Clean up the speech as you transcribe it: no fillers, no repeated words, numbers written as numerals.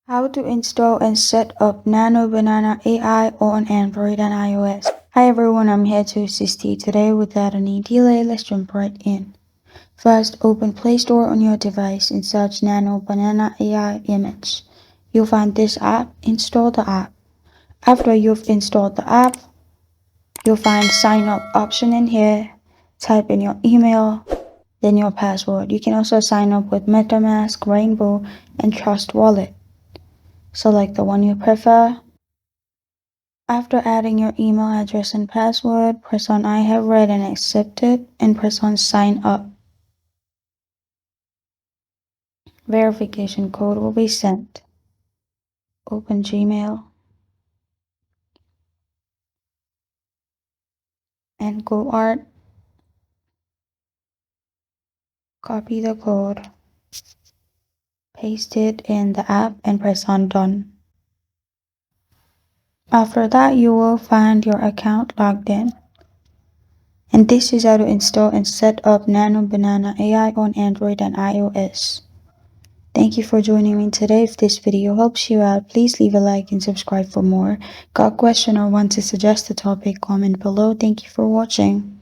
How to install and set up Nano Banana AI on Android and iOS. Hi everyone, I'm here to assist you today. Without any delay, let's jump right in. First, open Play Store on your device and search Nano Banana AI Image. You'll find this app. Install the app. After you've installed the app, you'll find sign up option in here. Type in your email, then your password. You can also sign up with MetaMask, Rainbow, and Trust Wallet. Select the one you prefer. After adding your email address and password, press on I have read and accepted and press on sign up. Verification code will be sent. Open Gmail and go art. Copy the code. Paste it in the app and press on done. After that, you will find your account logged in. And this is how to install and set up Nano Banana AI on Android and iOS. Thank you for joining me today. If this video helps you out, please leave a like and subscribe for more. Got a question or want to suggest a topic, comment below. Thank you for watching.